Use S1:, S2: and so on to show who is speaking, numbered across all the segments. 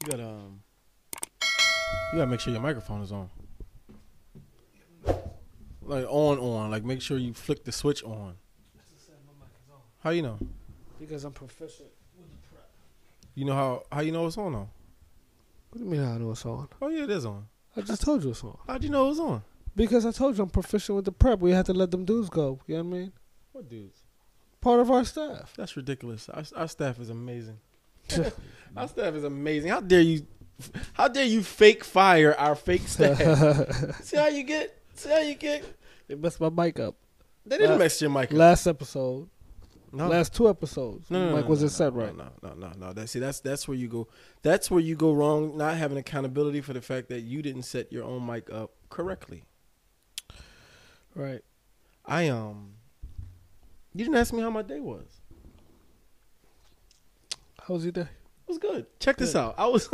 S1: You gotta make sure your microphone is on. Like on. Like make sure you flick the switch on. How you know?
S2: Because I'm proficient with the prep.
S1: You know how you know it's on though?
S2: What do you mean how I know it's on?
S1: Oh yeah, it is on.
S2: I just told you it's on.
S1: How'd you know it was on?
S2: Because I told you I'm proficient with the prep. We had to let them dudes go. You know what I mean?
S1: What dudes?
S2: Part of our staff.
S1: That's ridiculous. Our staff is amazing. Our staff is amazing. How dare you? How dare you fake fire our fake staff? See how you get?
S2: They messed my mic up.
S1: They didn't mess your mic up.
S2: Last episode.
S1: No.
S2: Last 2 episodes.
S1: No,
S2: Mic wasn't set right.
S1: No. That's where you go. That's where you go wrong. Not having accountability for the fact that you didn't set your own mic up correctly.
S2: Right.
S1: You didn't ask me how my day was.
S2: How was your day?
S1: It was good. Check this out. I was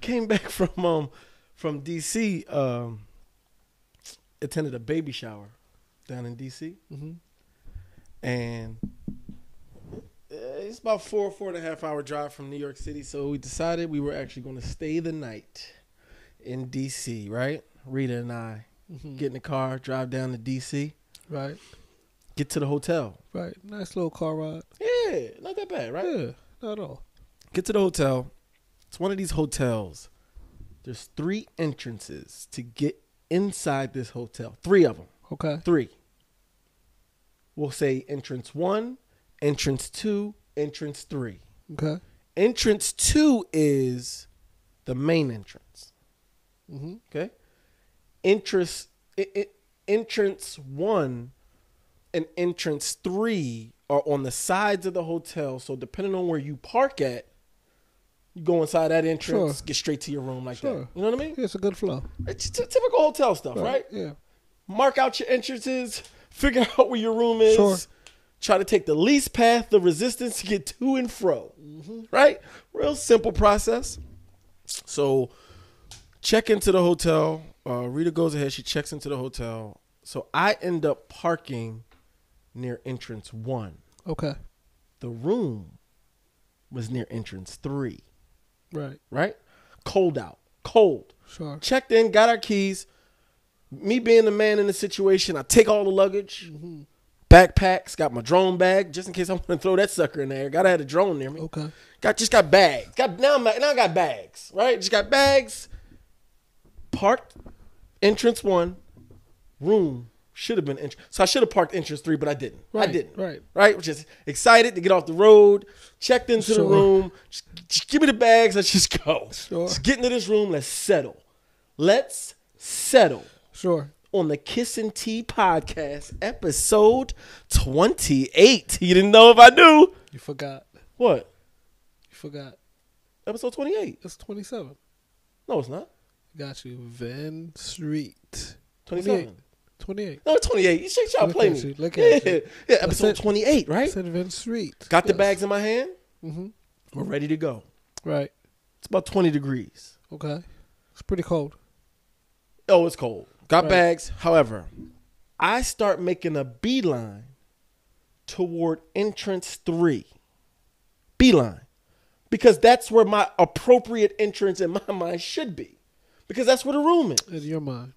S1: came back from DC. Attended a baby shower down in DC.
S2: Mm-hmm.
S1: And it's about 4.5 hour drive from New York City. So we decided we were actually going to stay the night in DC, right? Rita and I get in the car, drive down to DC.
S2: Right.
S1: Get to the hotel.
S2: Right. Nice little car ride.
S1: Yeah, not that bad, right?
S2: Yeah, not at all.
S1: Get to the hotel. It's one of these hotels. There's 3 entrances to get inside this hotel. 3 of them.
S2: Okay.
S1: 3. We'll say entrance 1, entrance 2, entrance 3.
S2: Okay.
S1: Entrance 2 is the main entrance.
S2: Mm-hmm.
S1: Okay. Entrance 1 and entrance 3 are on the sides of the hotel. So depending on where you park at, you go inside that entrance, get straight to your room like that. You know what I mean?
S2: Yeah, it's a good flow.
S1: It's typical hotel stuff, right?
S2: Yeah.
S1: Mark out your entrances. Figure out where your room is.
S2: Sure.
S1: Try to take the least path of resistance to get to and fro. Mm-hmm. Right? Real simple process. So check into the hotel. Rita goes ahead. She checks into the hotel. So I end up parking near entrance 1.
S2: Okay.
S1: The room was near entrance 3.
S2: Right.
S1: Right? Cold out. Cold.
S2: Sure.
S1: Checked in, got our keys. Me being the man in the situation, I take all the luggage, backpacks, got my drone bag, just in case I want to throw that sucker in there. Gotta have a drone near me.
S2: Okay.
S1: Got bags. Now I got bags, right? Just got bags. Parked entrance 1, room should have been entrance. So I should have parked entrance 3, but I didn't.
S2: Right,
S1: I didn't.
S2: right.
S1: Just excited to get off the road. Checked into the room. Just give me the bags. Let's just go.
S2: Sure.
S1: Let's get into this room. Let's settle.
S2: Sure.
S1: On the Kiss and Tea podcast, episode 28. You didn't know if I knew.
S2: You forgot.
S1: What?
S2: You forgot.
S1: Episode 28.
S2: It's 27.
S1: No, it's not.
S2: Got you. Van Street.
S1: 27.
S2: 28.
S1: No, it's 28. You should try to play me.
S2: Look at you.
S1: Yeah, episode 28, right?
S2: I said Van Street.
S1: Got the bags in my hand.
S2: Mm-hmm.
S1: We're ready to go.
S2: Right.
S1: It's about 20 degrees.
S2: Okay. It's pretty cold.
S1: Oh, it's cold. Got bags. However, I start making a beeline toward entrance 3. Beeline. Because that's where my appropriate entrance in my mind should be. Because that's where the room is.
S2: In your mind.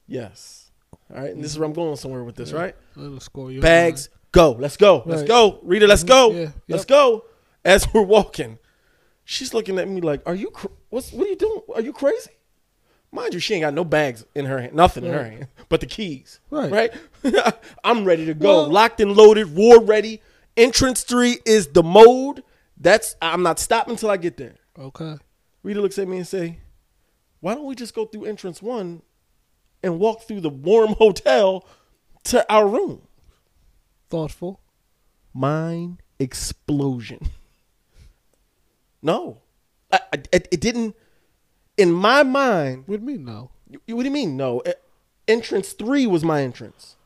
S1: Yes. All right. And this is where I'm going somewhere with this, right?
S2: Underscore your
S1: Bags, go. Let's go. Let's go. Rita, let's go.
S2: Yeah.
S1: Let's go. As we're walking, she's looking at me like, "Are you? What are you doing? Are you crazy?" Mind you, she ain't got no bags in her hand, nothing in her hand, but the keys. Right? I'm ready to go. Locked and loaded, war ready. Entrance 3 is the mode. I'm not stopping until I get there.
S2: Okay.
S1: Rita looks at me and say, "Why don't we just go through entrance 1 and walk through the warm hotel to our room?"
S2: Thoughtful.
S1: Mind explosion. No. It didn't. In my mind.
S2: What do you mean no?
S1: What do you mean no? Entrance 3 was my entrance.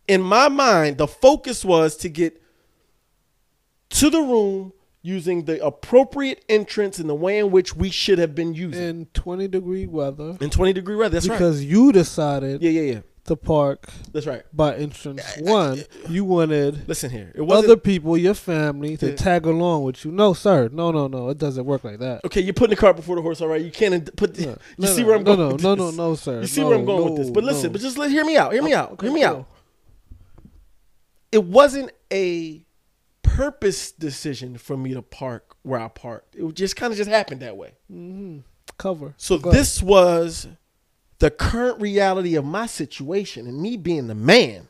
S1: In my mind, the focus was to get to the room using the appropriate entrance in the way in which we should have been using.
S2: In 20-degree weather.
S1: In 20-degree weather, that's right.
S2: Because you decided to park.
S1: That's right.
S2: By entrance one, you wanted
S1: listen here. It
S2: wasn't other people, your family, to tag along with you. No, sir. No. It doesn't work like that.
S1: Okay, you're putting the cart before the horse. All right, you can't put. You see where I'm going?
S2: No, sir.
S1: You see where I'm going with this? But listen, but just hear me out. Hear me out. Hear me out. It wasn't a purpose decision for me to park where I parked. It just kind of just happened that way.
S2: Mm-hmm. Cover.
S1: So this was the current reality of my situation, and me being the man,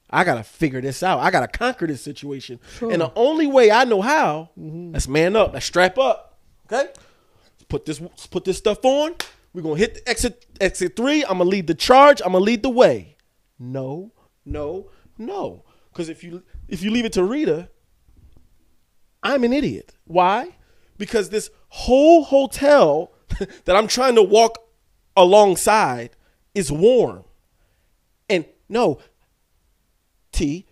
S1: I got to figure this out. I got to conquer this situation. Sure. And the only way I know how, let's man up. Let's strap up. Okay? Put this stuff on. We're going to hit the exit 3. I'm going to lead the charge. I'm going to lead the way. No. Because if you leave it to Rita, I'm an idiot. Why? Because this whole hotel that I'm trying to walk alongside is warm. And no, T,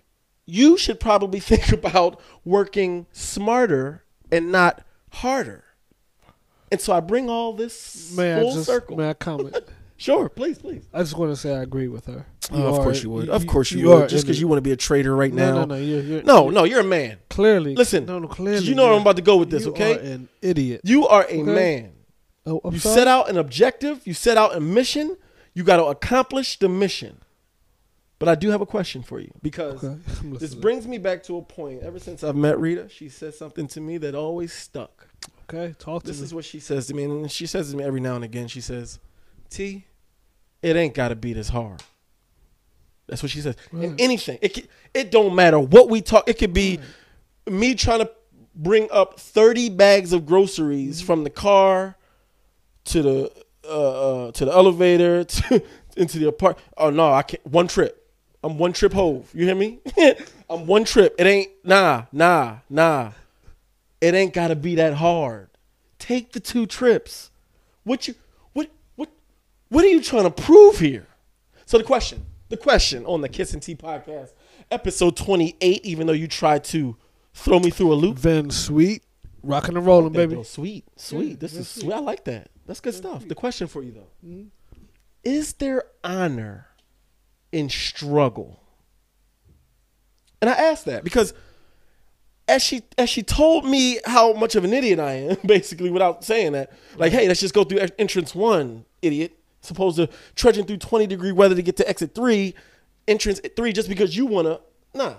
S1: you should probably think about working smarter and not harder. And so I bring all this full circle.
S2: May I comment?
S1: Sure, please.
S2: I just want to say I agree with her.
S1: Of course you would. Of course you would. Just because you want to be a traitor right now.
S2: No.
S1: You're a man.
S2: Clearly.
S1: Listen.
S2: Clearly.
S1: You know where I'm about to go with this, okay?
S2: You are an idiot.
S1: You are a man.
S2: Oh,
S1: you set out an objective. You set out a mission. You got to accomplish the mission. But I do have a question for you because this brings me back to a point. Ever since I've met Rita, she said something to me that always stuck.
S2: Okay, talk to me.
S1: This is what she says to me, and she says to me every now and again. She says, T, it ain't got to be this hard. That's what she says. Right. And anything. It don't matter what we talk. It could be me trying to bring up 30 bags of groceries from the car to the elevator into the apartment. Oh, no, I can't. One trip. I'm one trip hove. You hear me? I'm one trip. It ain't, nah. It ain't got to be that hard. Take the 2 trips. What are you trying to prove here? So the question on the Kiss and Tea podcast, episode 28, even though you tried to throw me through a loop.
S2: Then sweet, rocking and rolling, baby.
S1: Sweet. Yeah, this is sweet. I like that. That's good stuff. Sweet. The question for you, though, is there honor in struggle? And I ask that because as she told me how much of an idiot I am, basically, without saying that, like, hey, let's just go through entrance 1, idiot. Supposed to trudging through 20-degree weather to get to exit 3, entrance 3, just because you want to. Nah,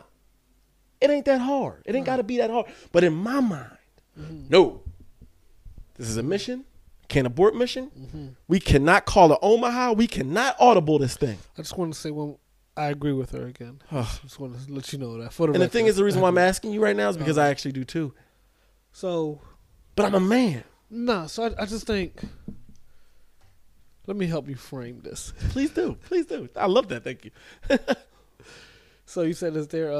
S1: it ain't that hard. It ain't got to be that hard. But in my mind, no, this is a mission. Can't abort mission. We cannot call it Omaha. We cannot audible this thing.
S2: I just want to say I agree with her again. I just want to let you know that.
S1: And the thing is, the reason why I'm asking you right now is because I actually do too.
S2: So,
S1: but I'm a man.
S2: No, so I just think. Let me help you frame this.
S1: Please do. I love that. Thank you.
S2: So you said, is there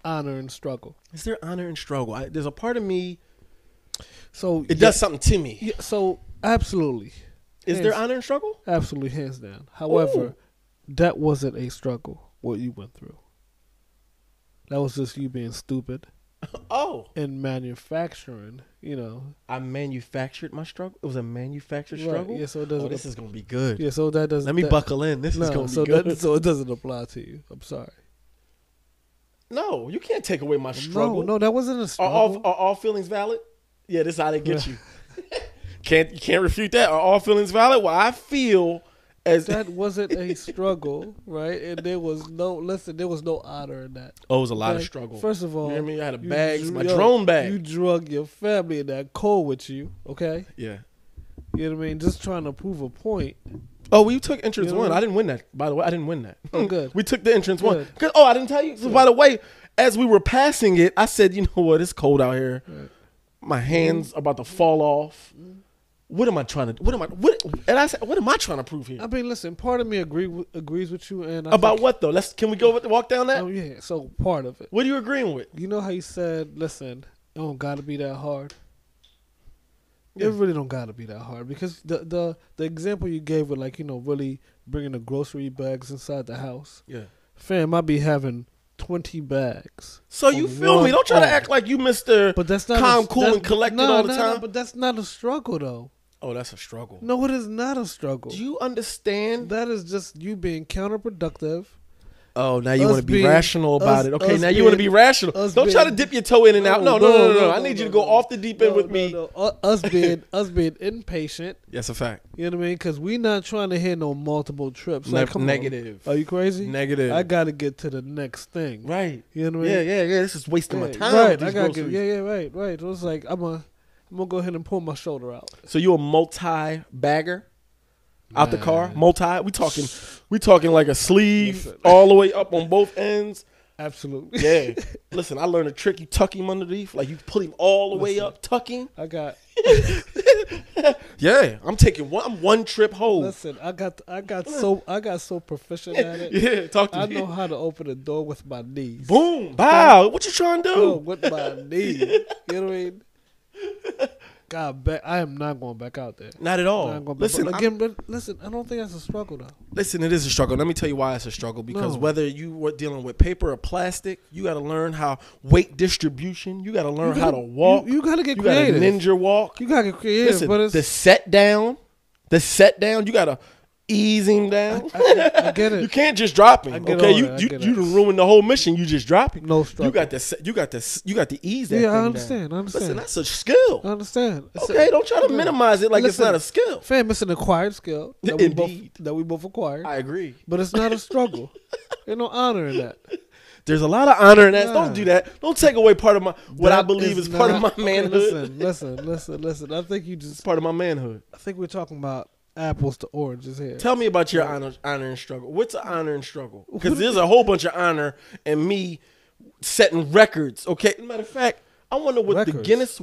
S2: honor and struggle?
S1: Is there honor and struggle? There's a part of me.
S2: So
S1: it does something to me.
S2: Yeah, so absolutely.
S1: Is there honor and struggle?
S2: Absolutely, hands down. However, that wasn't a struggle, what you went through. That was just you being stupid. And manufacturing,
S1: I manufactured my struggle. It was a manufactured struggle.
S2: Yeah, so it doesn't.
S1: This is gonna be good.
S2: Yeah, so that doesn't.
S1: Let me buckle in. This is gonna be good.
S2: So it doesn't apply to you. I'm sorry.
S1: No, you can't take away my struggle.
S2: No, that wasn't a struggle.
S1: Are all feelings valid? Yeah, this is how they get you. You can't refute that. Are all feelings valid? Well, I feel as
S2: that wasn't a struggle, right? And there was no honor in that.
S1: Oh, it was a lot of struggle.
S2: First of all,
S1: you hear me? I had my drone bag.
S2: You drug your family in that cold with you, okay?
S1: Yeah.
S2: You know what I mean? Just trying to prove a point.
S1: Oh, we took entrance 1. I didn't win that. By the way, I didn't win that.
S2: Oh, good.
S1: We took the entrance 1. I didn't tell you. So, by the way, as we were passing it, I said, you know what? It's cold out here. Right. My hands are about to fall off. What am I trying to? And I said, what am I trying to prove here?
S2: I mean, listen. Part of me agrees with you, and
S1: about what though? Can we walk down that?
S2: Oh yeah. So part of it.
S1: What are you agreeing with?
S2: You know how you said, listen, it don't gotta be that hard. Yeah. It really don't gotta be that hard because the example you gave with really bringing the grocery bags inside the house.
S1: Yeah.
S2: Fam, I be having 20 bags.
S1: So you feel me? Don't try to act like you Mr.
S2: But that's not
S1: calm, cool, and collected all the time.
S2: But that's not a struggle though.
S1: Oh, that's a struggle.
S2: No, it is not a struggle.
S1: Do you understand?
S2: That is just you being counterproductive.
S1: Oh, now you want to be rational about it. Okay, now you want to be rational. Don't try to dip your toe in and out. No. I need you to go off the deep end with me.
S2: Us being impatient.
S1: That's a fact.
S2: You know what I mean? Because we not trying to hit no multiple trips. Like, come
S1: negative.
S2: On. Are you crazy?
S1: Negative.
S2: I got to get to the next thing.
S1: Right.
S2: You know what I mean?
S1: Yeah. This is wasting my time.
S2: Right. I got to get. Right. So it's like I'm gonna go ahead and pull my shoulder out.
S1: So you a multi-bagger? Out the car, we talking like a sleeve all the way up on both ends.
S2: Absolutely.
S1: Yeah. Listen, I learned a trick. You tuck him underneath, like you put him all the way up, tucking.
S2: I got.
S1: Yeah, I'm taking one trip home.
S2: Listen, I got so proficient at it.
S1: Yeah, talk to me.
S2: I know how to open a door with my knees.
S1: Boom, bow. What you trying to do?
S2: With my knees. You know what I mean? God, I am not going back out there.
S1: Not at all.
S2: Listen, listen. I don't think that's a struggle though.
S1: Listen, it is a struggle. Let me tell you why it's a struggle. Because whether you were dealing with paper or plastic, you got to learn how weight distribution. You got to learn how to walk.
S2: You got to get creative.
S1: You got to ninja walk.
S2: You got to get creative.
S1: Listen,
S2: but it's
S1: the set down. You got to ease him down.
S2: I get it.
S1: You can't just drop him. Okay, you ruined the whole mission. You just drop him.
S2: No struggle.
S1: You got to ease that.
S2: Yeah,
S1: thing
S2: I understand.
S1: down.
S2: I understand.
S1: Listen, that's a skill.
S2: I understand.
S1: Okay, don't try to minimize it like it's not a skill.
S2: Fam, it's an acquired skill that we both acquired.
S1: I agree,
S2: but it's not a struggle. There's no honor in that.
S1: There's a lot of honor in that. Nah. Don't do that. Don't take away part of what I believe is part of my manhood.
S2: Listen. I think you just
S1: part of my manhood.
S2: I think we're talking about apples to oranges here.
S1: Tell me about your honor and struggle. What's an honor and struggle? Because there's a whole bunch of honor in me setting records. Okay, matter of fact, I wonder what the Guinness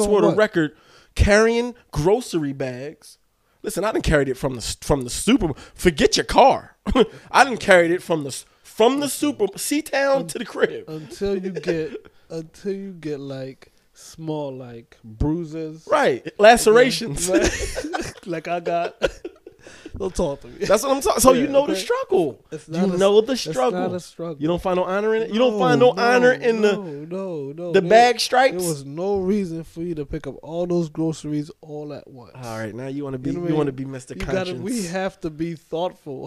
S1: World Record carrying grocery bags. Listen, I didn't carry it from the super. Forget your car. I didn't carry it from the super C-town to the crib
S2: until you get like small like bruises,
S1: right? Lacerations,
S2: like I got. Don't talk to me.
S1: That's what I'm talking. So you know the struggle. You know the struggle.
S2: It's not a struggle.
S1: You don't find no honor in it. You don't find no honor in the bag stripes.
S2: There was no reason for you to pick up all those groceries all at once.
S1: All right, now you want to be Mr. Conscience.
S2: We have to be thoughtful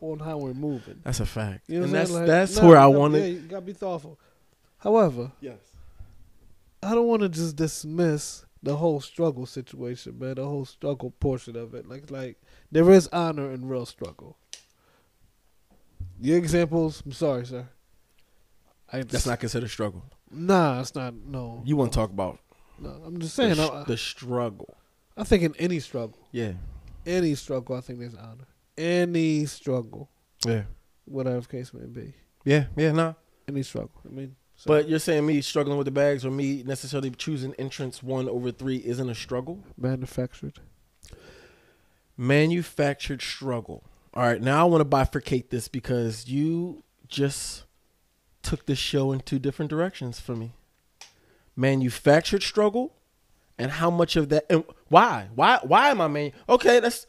S2: on how we're moving.
S1: That's a fact.
S2: You know
S1: and that's where I want to.
S2: Yeah, you gotta be thoughtful. However,
S1: yes,
S2: I don't want to just dismiss the whole struggle situation, man. The whole struggle portion of it, like there is honor in real struggle. Your examples, I'm sorry, sir.
S1: That's not considered struggle.
S2: Nah, it's not. No.
S1: You want to talk about?
S2: No, I'm just saying
S1: the struggle.
S2: I think in any struggle.
S1: Yeah.
S2: Any struggle, I think there's honor. Any struggle.
S1: Yeah.
S2: Whatever the case may be.
S1: Yeah. Nah.
S2: Any struggle. I mean. So.
S1: But you're saying me struggling with the bags or me necessarily choosing entrance 1 over 3 isn't a struggle? Manufactured struggle. All right, now I want to bifurcate this because you just took this show in 2 different directions for me. Manufactured struggle and how much of that and why? Why am I Okay, let's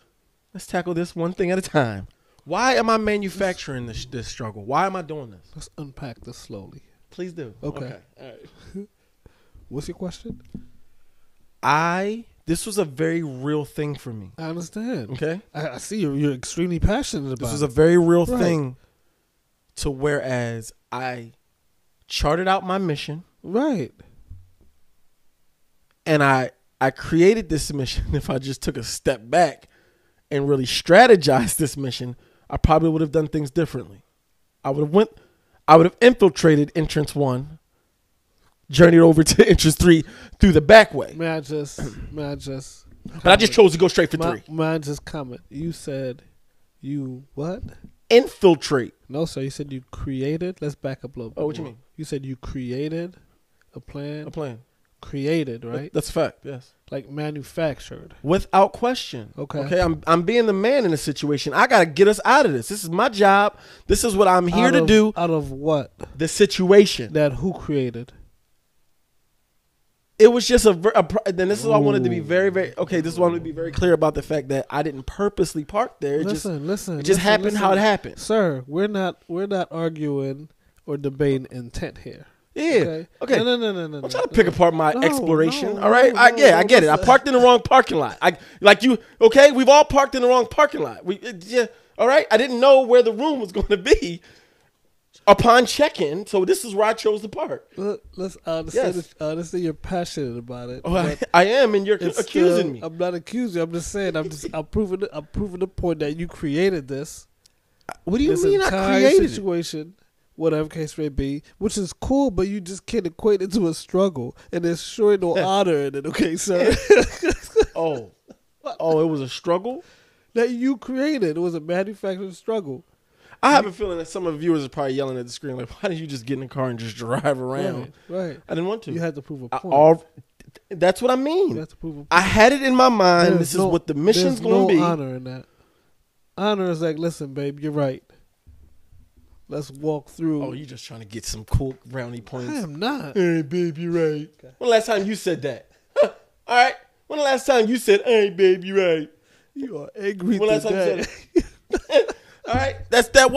S1: tackle this one thing at a time. Why am I manufacturing this struggle? Why am I doing this?
S2: Let's unpack this slowly.
S1: Please do.
S2: Okay. All right. What's your question?
S1: This was a very real thing for me.
S2: I understand.
S1: Okay.
S2: I see you're extremely passionate about it.
S1: This was a very real thing to whereas I charted out my mission.
S2: Right.
S1: And I created this mission. If I just took a step back and really strategized this mission, I probably would have done things differently. I would have infiltrated entrance 1, journeyed over to entrance 3 through the back way.
S2: May I just?
S1: But I just chose to go straight for 3.
S2: May I just comment? You said you what?
S1: Infiltrate.
S2: No, sir. You said you created. Let's back up a little bit.
S1: Oh, what you mean?
S2: You said you created a plan.
S1: A plan.
S2: Created, right?
S1: That's a fact. Yes.
S2: Like manufactured.
S1: Without question.
S2: Okay.
S1: I'm being the man in this situation. I gotta get us out of this. This is my job. This is what I'm here to do.
S2: Out of what?
S1: The situation.
S2: That who created?
S1: It was just then this is why I wanted to be very, very okay. This is why I wanted to be very clear about the fact that I didn't purposely park there. It just happened how it happened.
S2: Sir, we're not arguing or debating intent here.
S1: Yeah. Okay.
S2: No.
S1: I'm trying to pick apart my exploration. All right. I get it. I parked in the wrong parking lot. Okay. We've all parked in the wrong parking lot. All right. I didn't know where the room was going to be upon check-in, so this is where I chose to park.
S2: Let's honestly, you're passionate about it.
S1: Oh, I am, and you're accusing me.
S2: I'm not accusing you. I'm just saying. I'm proving the point that you created this.
S1: What do you mean I created situation?
S2: Whatever case may be, which is cool, but you just can't equate it to a struggle, and there's sure no honor in it. Okay, sir.
S1: Oh, it was a struggle
S2: that you created. It was a manufactured struggle.
S1: I have a feeling that some of the viewers are probably yelling at the screen like, "Why didn't you just get in the car and just drive around?"
S2: Right.
S1: I didn't want to.
S2: You had to prove a point.
S1: That's what I mean.
S2: You have to prove a point.
S1: I had it in my mind. This is what the mission's going to be.
S2: There's no honor in that. Honor is like, listen, babe, you're right. Let's walk through.
S1: Oh, you just trying to get some cool brownie points.
S2: I am not.
S1: Hey, babe, you're right. Okay. When the last time you said that? All right. When the last time you said, hey, babe, you're right?
S2: You are angry
S1: when last time you said it? All right. That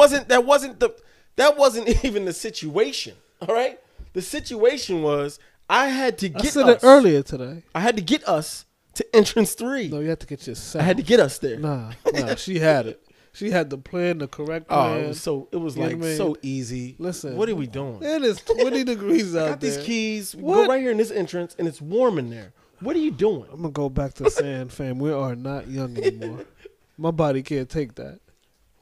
S1: wasn't even the situation. All right. The situation was I had to get us. I said
S2: it earlier today.
S1: I had to get us to entrance 3.
S2: No, you had to get yourself.
S1: I had to get us there.
S2: Nah, she had it. She had the plan, the correct plan.
S1: It was like so easy.
S2: Listen,
S1: what are we doing?
S2: It is 20 degrees out there.
S1: I got these keys. We go right here in this entrance, and it's warm in there. What are you doing?
S2: I'm gonna go back to saying, fam, we are not young anymore. My body can't take that.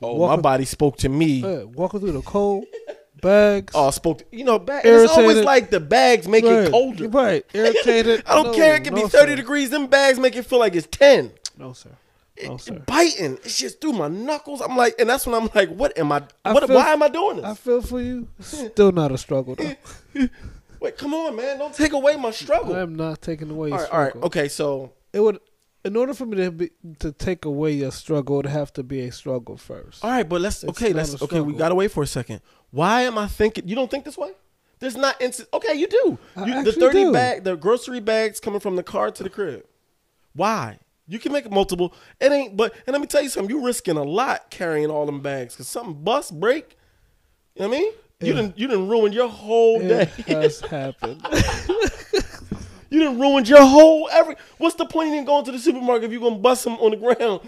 S1: My body spoke to me.
S2: Walking through the cold, bags.
S1: Bags. It's always like the bags make it colder.
S2: Right, irritated.
S1: I don't care. It could be 30 degrees. Them bags make it feel like it's 10.
S2: No, sir.
S1: Biting. It's just through my knuckles. I'm like, and that's when I'm like, what am I? Why am I doing this?
S2: I feel for you. Still not a struggle though.
S1: Wait, come on, man! Don't take away my struggle.
S2: I am not taking away your struggle.
S1: All right, okay. So
S2: it would, in order for me to take away your struggle, it would have to be a struggle first.
S1: All right, but we gotta wait for a second. Why am I thinking? You don't think this way? There's not instant. Okay, you do. The 30 bag, the grocery bags coming from the car to the crib. Why? You can make it multiple. It ain't, and let me tell you something. You're risking a lot carrying all them bags because something break. You know what I mean? You didn't ruin your whole day.
S2: It has happened.
S1: You done ruined your whole what's the point in going to the supermarket if you're gonna bust them on the ground?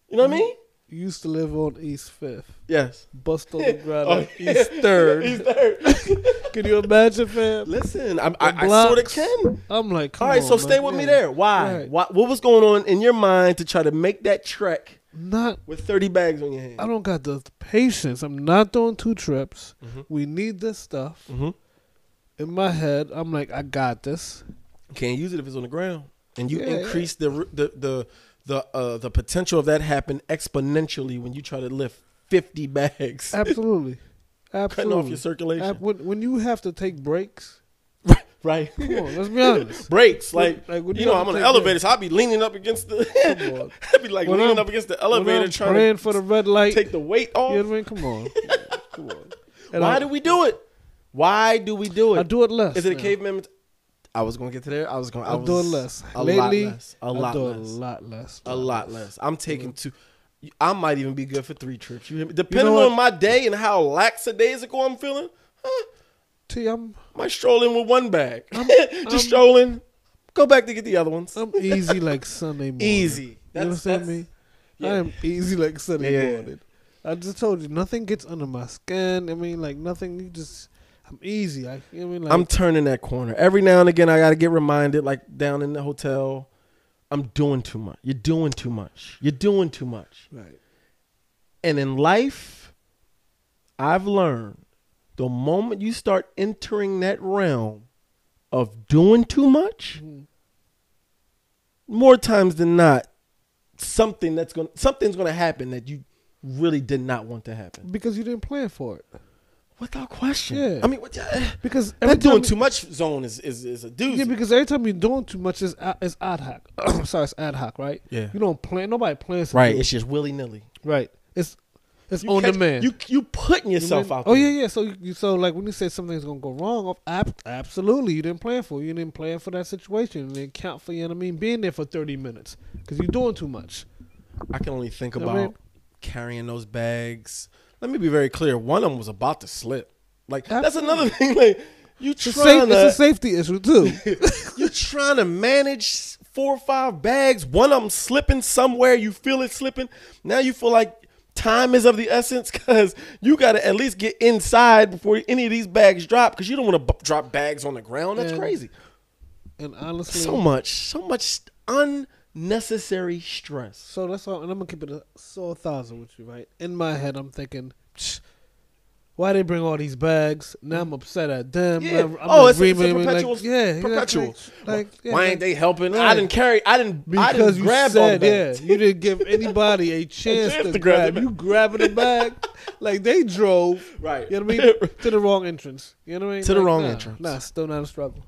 S1: You know what I mean?
S2: You used to live on East 5th.
S1: Yes.
S2: Bust on the ground on East 3rd. East 3rd. Can you imagine, fam?
S1: Listen, I sort of can.
S2: I'm like, come
S1: on. All right, so stay with me there. Why? Right. What was going on in your mind to try to make that trek with 30 bags on your hand?
S2: I don't got the patience. I'm not doing 2 trips. Mm-hmm. We need this stuff. Mm-hmm. In my head, I'm like, I got this.
S1: Can't use it if it's on the ground, and you increase the potential of that happen exponentially when you try to lift 50 bags.
S2: Absolutely.
S1: Cutting off your circulation.
S2: When you have to take breaks,
S1: right?
S2: Come on, let's be honest.
S1: Breaks, like I'm on an elevator, so I'll be leaning up against the. I'll be like leaning up against the elevator,
S2: trying for the red light,
S1: take the weight off.
S2: You know what I mean? Come on, come on.
S1: And why do we do it? Why do we do it?
S2: I do it less.
S1: Is it a caveman? I was going to get to there.
S2: I'll do it less. Lately, a lot less. I'm taking
S1: 2. I might even be good for 3 trips. You hear me? Depending on my day and how lackadaisical I'm feeling, might stroll in with 1 bag. Just strolling. Go back to get the other ones.
S2: I'm easy like Sunday morning.
S1: Easy.
S2: You understand me? Yeah. I am easy like Sunday morning. I just told you, nothing gets under my skin. I mean, like nothing. I'm easy. I'm
S1: turning that corner. Every now and again, I got to get reminded, like down in the hotel, I'm doing too much. You're doing too much. You're doing too much.
S2: Right.
S1: And in life, I've learned the moment you start entering that realm of doing too much, more times than not, something's going to happen that you really did not want to happen.
S2: Because you didn't plan for it.
S1: Without question.
S2: Yeah.
S1: I mean,
S2: because
S1: that doing too much zone is a doozy.
S2: Yeah, because every time you're doing too much is ad hoc. Sorry, it's ad hoc, right?
S1: Yeah.
S2: You don't plan. Nobody plans.
S1: Right. It's just willy nilly.
S2: Right. It's on demand.
S1: You putting yourself out there.
S2: Oh yeah. So like when you say something's gonna go wrong, absolutely you didn't plan for it. You didn't plan for that situation. You didn't count for being there for 30 minutes because you're doing too much.
S1: I can only think about carrying those bags. Let me be very clear. One of them was about to slip. Like that's another thing. Like
S2: It's a safety issue too.
S1: You're trying to manage 4 or 5 bags. One of them slipping somewhere. You feel it slipping. Now you feel like time is of the essence because you got to at least get inside before any of these bags drop because you don't want to drop bags on the ground. That's crazy.
S2: And honestly,
S1: so much unnecessary stress.
S2: So that's all. And I'm gonna keep it 1,000 with you, right? In my head, I'm thinking, why they bring all these bags? Now I'm upset at them.
S1: Yeah.
S2: It's
S1: a perpetual.
S2: Like,
S1: perpetual.
S2: Why
S1: ain't they helping?
S2: Right.
S1: I didn't grab all the bags.
S2: You didn't give anybody a chance to grab. You grabbing the bag, like they drove.
S1: Right.
S2: You know what I mean? To the wrong entrance. You know what I mean?
S1: To the wrong entrance.
S2: Nah, still not a struggle.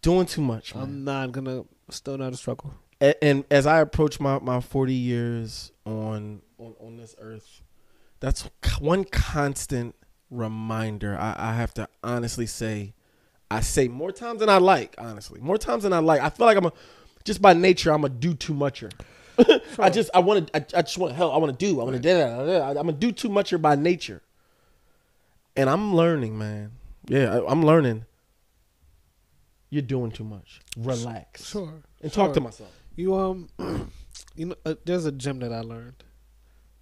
S1: Doing too much, man.
S2: I'm not gonna. Still not a struggle.
S1: And as I approach my 40 years on this earth, that's one constant reminder. I have to honestly say, I say more times than I like. Honestly, more times than I like. I feel like just by nature, I'm a do too mucher. Sure. I just want to hell. I want to do. I want to do that. I'm gonna do too mucher by nature. And I'm learning, man. Yeah, I'm learning. You're doing too much. Relax.
S2: Sure.
S1: And talk to myself.
S2: You there's a gem that I learned,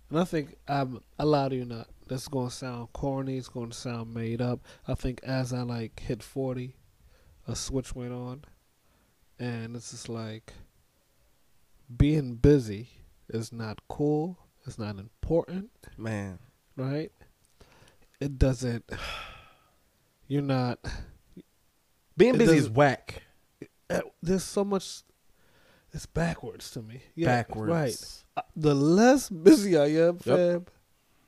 S2: and I think I lied to you not. That's gonna sound corny. It's gonna sound made up. I think as I hit 40, a switch went on, and it's just like being busy is not cool. It's not important,
S1: man.
S2: Right? It doesn't. You're not.
S1: Being busy is whack.
S2: There's so much. It's backwards to me. Yeah,
S1: backwards.
S2: Right. The less busy I am, fam,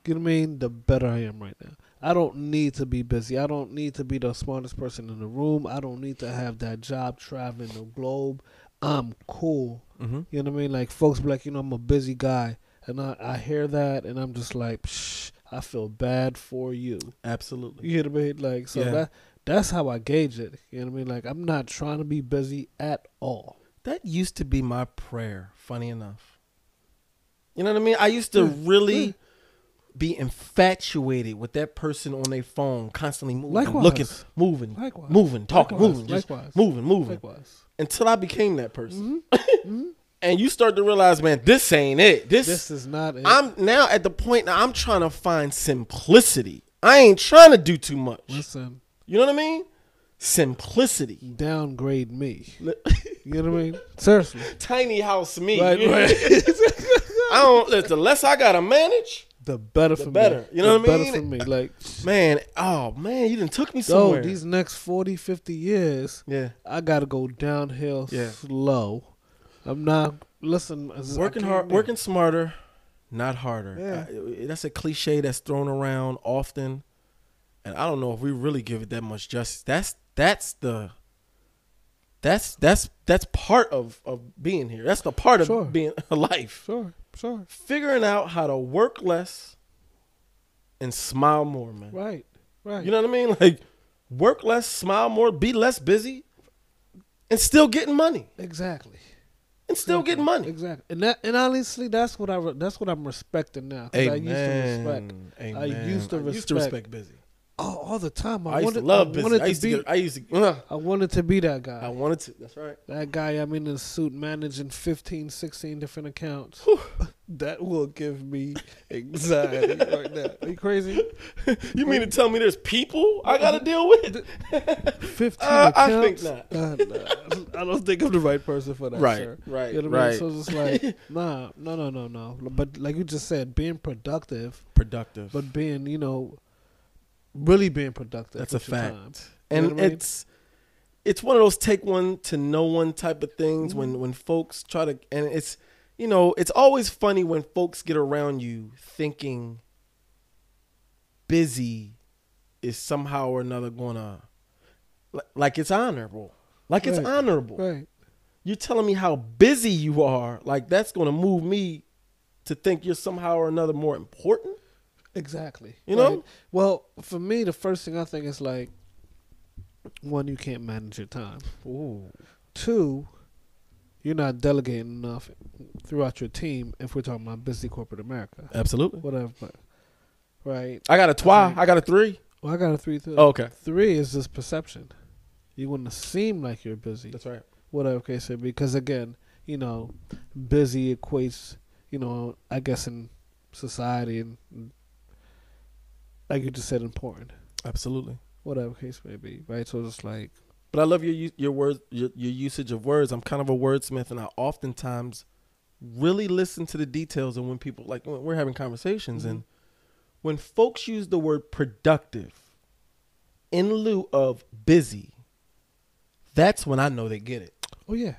S2: you know what I mean, the better I am right now. I don't need to be busy. I don't need to be the smartest person in the room. I don't need to have that job traveling the globe. I'm cool. Mm-hmm. You know what I mean? Like, folks be like, I'm a busy guy. And I hear that, and I'm just like, I feel bad for you.
S1: Absolutely.
S2: You know what I mean? Like, so that's how I gauge it. You know what I mean? Like, I'm not trying to be busy at all.
S1: That used to be my prayer, funny enough. You know what I mean? I used to really be infatuated with that person on their phone, constantly moving, looking, moving, talking, moving, just moving.
S2: Likewise.
S1: Until I became that person. Mm-hmm. And you start to realize, man, this ain't it.
S2: This is not it.
S1: I'm now at the point now I'm trying to find simplicity. I ain't trying to do too much.
S2: Listen.
S1: You know what I mean? Simplicity.
S2: Downgrade me. You know what I mean? Seriously.
S1: Tiny house me.
S2: Right.
S1: The less I gotta manage,
S2: the better for me.
S1: You know what I mean?
S2: Better for me. Like,
S1: man, you done took me somewhere.
S2: These next 40, 50 years, I gotta go downhill slow. I'm not
S1: working hard, working smarter, not harder.
S2: Yeah.
S1: That's a cliche that's thrown around often, and I don't know if we really give it that much justice. That's part of being here. That's the part of being alive.
S2: Sure.
S1: Figuring out how to work less and smile more, man.
S2: Right.
S1: You know what I mean? Like, work less, smile more, be less busy, and still getting money.
S2: Exactly.
S1: And still getting money.
S2: Exactly. And honestly, that's what I'm respecting now.
S1: Amen.
S2: I used to respect
S1: busy.
S2: Oh, all the time.
S1: I used to love busy.
S2: I wanted to be that guy.
S1: I wanted to. That's right.
S2: That guy, I'm in a suit managing 15, 16 different accounts. That will give me anxiety right now. Are you crazy?
S1: You mean to tell me there's people I got to deal with?
S2: 15 accounts?
S1: I think not.
S2: I don't think I'm the right person for that, sir.
S1: Right,
S2: you know what I mean? So it's like, no. But like you just said, being productive. But being, really being productive.
S1: That's a fact. And it's one of those take one to know one type of things when folks try to, and it's, it's always funny when folks get around you thinking busy is somehow or another gonna, like it's honorable. Like it's honorable.
S2: Right.
S1: You're telling me how busy you are, like that's gonna move me to think you're somehow or another more important.
S2: Exactly.
S1: You know?
S2: Well, for me, the first thing I think is like, one, you can't manage your time.
S1: Ooh.
S2: 2, you're not delegating enough throughout your team if we're talking about busy corporate America.
S1: Absolutely.
S2: Whatever. Right.
S1: I got a 3.
S2: Well, I got a 3 too.
S1: Oh, okay.
S2: 3 is just perception. You want to seem like you're busy.
S1: That's right.
S2: Whatever case it be. Because again, busy equates, I guess in society and like you just said, important.
S1: Absolutely.
S2: Whatever case may be, right? So it's like.
S1: But I love your words, your usage of words. I'm kind of a wordsmith, and I oftentimes really listen to the details. And when people when we're having conversations, and when folks use the word productive in lieu of busy, that's when I know they get it.
S2: Oh yeah,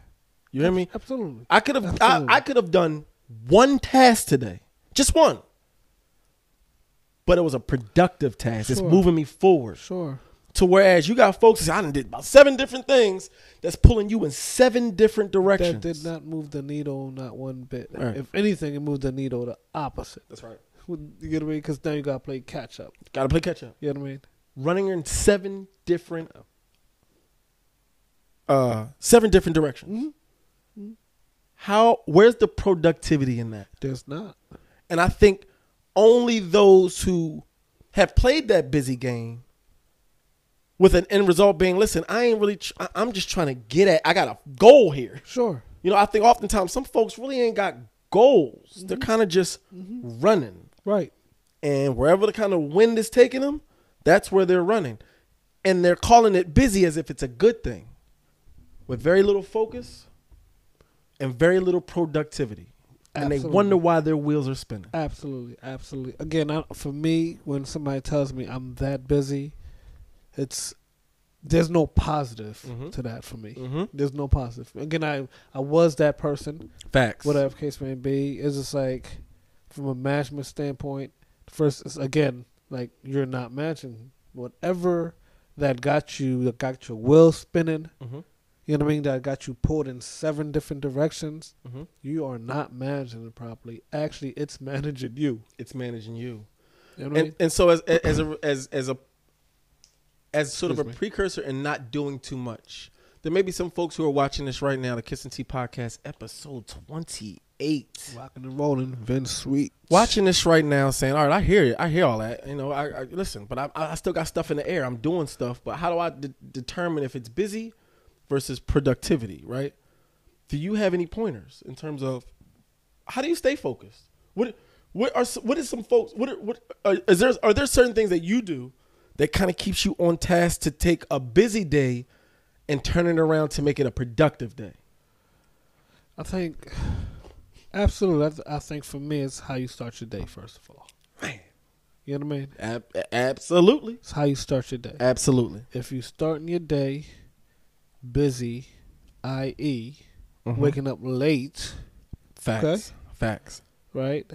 S1: you hear me?
S2: Absolutely.
S1: I could have done one task today, just one, but it was a productive task. Sure. It's moving me forward.
S2: Sure.
S1: To whereas you got folks, I done did about 7 different things that's pulling you in 7 different directions.
S2: That did not move the needle, not one bit.
S1: Right.
S2: If anything, it moved the needle the opposite.
S1: That's right.
S2: You get what I mean? Because now you got to play catch up.
S1: Got to play catch up.
S2: You know what I mean?
S1: Running in 7 different directions. Mm-hmm. Where's the productivity in that?
S2: There's not.
S1: And I think only those who have played that busy game with an end result being, listen, I ain't really, I'm just trying to get at, I got a goal here.
S2: Sure.
S1: I think oftentimes some folks really ain't got goals. Mm-hmm. They're kind of just running.
S2: Right.
S1: And wherever the kind of wind is taking them, that's where they're running. And they're calling it busy as if it's a good thing, with very little focus and very little productivity. And Absolutely. They wonder why their wheels are spinning.
S2: Absolutely. Absolutely. Again, for me, when somebody tells me I'm that busy, there's no positive to that for me. Mm-hmm. There's no positive. Again, I was that person.
S1: Facts.
S2: Whatever case may be. It's just like, from a management standpoint, first, it's, again, like you're not managing. Whatever that got your wheel spinning, you know what I mean, that got you pulled in 7 different directions, you are not managing it properly. Actually, it's managing you.
S1: It's managing you.
S2: You know what I mean?
S1: And so as sort of a precursor and not doing too much, there may be some folks who are watching this right now, the Kiss and Tea Podcast, episode 28.
S2: Rocking and rolling, Vince Sweet.
S1: Watching this right now saying, all right, I hear it. I hear all that. I listen, but I still got stuff in the air. I'm doing stuff, but how do I determine if it's busy versus productivity, right? Do you have any pointers in terms of how do you stay focused? Are there certain things that you do that kind of keeps you on task to take a busy day and turn it around to make it a productive day?
S2: I think, absolutely. I think for me, it's how you start your day, first of all.
S1: Man.
S2: You know what I mean?
S1: Absolutely.
S2: It's how you start your day.
S1: Absolutely.
S2: If you starting your day busy, i.e., waking up late.
S1: Facts.
S2: Okay?
S1: Facts.
S2: Right?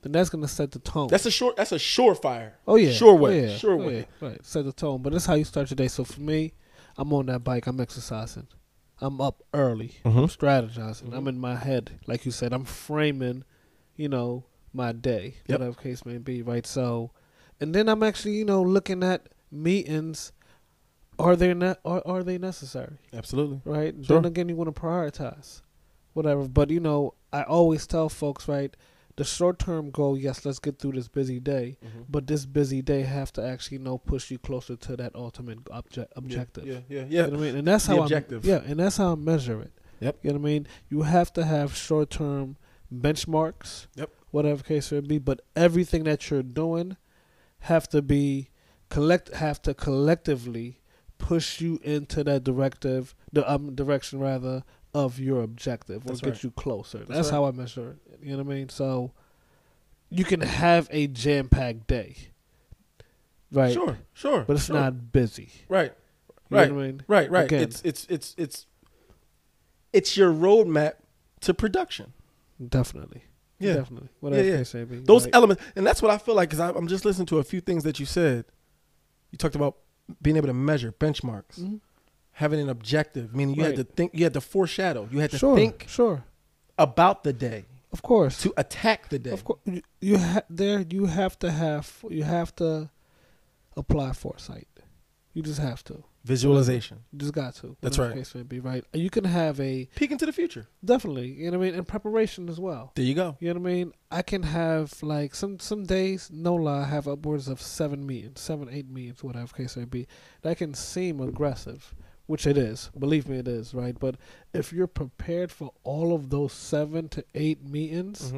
S2: Then that's gonna set the tone.
S1: That's a surefire.
S2: Oh yeah.
S1: Sure way.
S2: Oh, yeah.
S1: Sure way.
S2: Yeah. Right. Set the tone. But that's how you start your day. So for me, I'm on that bike, I'm exercising. I'm up early. I'm strategizing. I'm in my head. Like you said, I'm framing, my day.
S1: Yep.
S2: Whatever case may be, right? So, and then I'm actually, looking at meetings. Are they necessary?
S1: Absolutely.
S2: Right?
S1: Sure.
S2: Then again, you want to prioritize. Whatever. But, I always tell folks, right, the short-term goal, yes, let's get through this busy day. But this busy day have to actually, push you closer to that ultimate objective.
S1: Yeah.
S2: You know what I mean? And that's how and that's how I measure it.
S1: Yep.
S2: You know what I mean? You have to have short-term benchmarks.
S1: Yep.
S2: Whatever case it be, but everything that you're doing have to collectively push you into that direction of your objective, or get you closer. That's how I measure it. You know what I mean? So you can have a jam-packed day, right?
S1: Sure.
S2: But it's not busy,
S1: right?
S2: You know what I mean?
S1: Right.
S2: Again,
S1: it's your roadmap to production.
S2: Definitely.
S1: Yeah.
S2: Definitely. Whatever case may be.
S1: Those elements, and that's what I feel like, because I'm just listening to a few things that you said. You talked about being able to measure benchmarks, having an objective, meaning you had to think, you had to foreshadow, you had to think about the day.
S2: Of course.
S1: To attack the day.
S2: Of course. You have to apply foresight. You just have to.
S1: Visualization.
S2: You just got to.
S1: That's right.
S2: Case may be, right. You can have a
S1: peek into the future.
S2: Definitely. You know what I mean? And preparation as well.
S1: There you go.
S2: You know what I mean? I can have like some days, no lie, I have upwards of 7 meetings, 7, 8 meetings, whatever case may be. That can seem aggressive, which it is. Believe me, it is, right? But if you're prepared for all of those 7 to 8 meetings,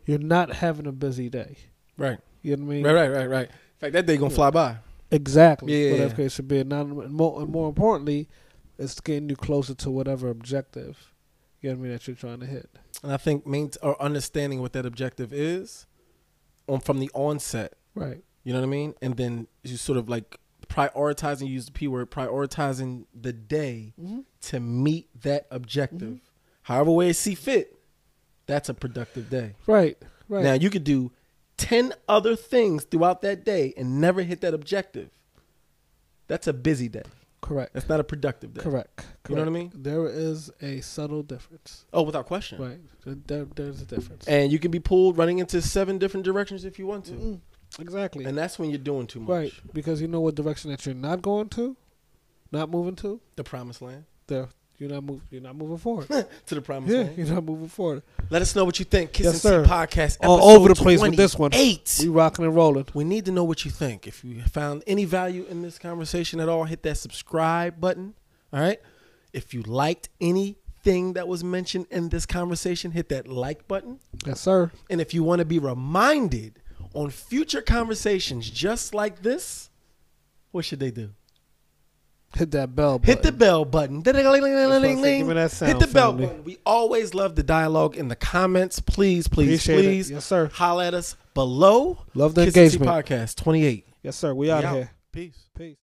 S2: you're not having a busy day.
S1: Right.
S2: You know what I mean?
S1: Right. In fact, that day gonna fly by.
S2: Exactly. Whatever case should be. And more importantly, it's getting you closer to whatever objective, you know what I mean, that you're trying to hit. And
S1: I think or understanding what that objective is from the onset.
S2: Right.
S1: You know what I mean? And then you sort of like prioritizing, you use the P word, prioritizing the day to meet that objective. However way it see fit, that's a productive day.
S2: Right.
S1: Now, you could do 10 other things throughout that day and never hit that objective. That's a busy day.
S2: Correct.
S1: That's not a productive day.
S2: Correct.
S1: You know what I mean?
S2: There is a subtle difference.
S1: Oh, without question.
S2: Right. There's a difference.
S1: And you can be pulled running into 7 different directions if you want to.
S2: Exactly.
S1: And that's when you're doing too much.
S2: Right. Because you know what direction that you're not going to, not moving to?
S1: The promised land.
S2: You're not moving forward.
S1: To the promised land.
S2: You're not moving forward.
S1: Let us know what you think. Kiss
S2: yes,
S1: and Tea Podcast episode
S2: all over the place with this one.
S1: 8.
S2: We rocking and rolling.
S1: We need to know what you think. If you found any value in this conversation at all, hit that subscribe button. All right. If you liked anything that was mentioned in this conversation, hit that like button.
S2: Yes, sir.
S1: And if you want to be reminded on future conversations just like this, what should they do?
S2: Hit that bell button.
S1: Hit the bell button. Give me
S2: that sound,
S1: hit the bell
S2: family.
S1: button. We always love the dialogue in the comments. Please,
S2: Appreciate it. Yes, sir.
S1: Holler at us below.
S2: Love the
S1: Kiss and Tea
S2: engagement.
S1: Podcast 28.
S2: Yes, sir. We out of here.
S1: Peace.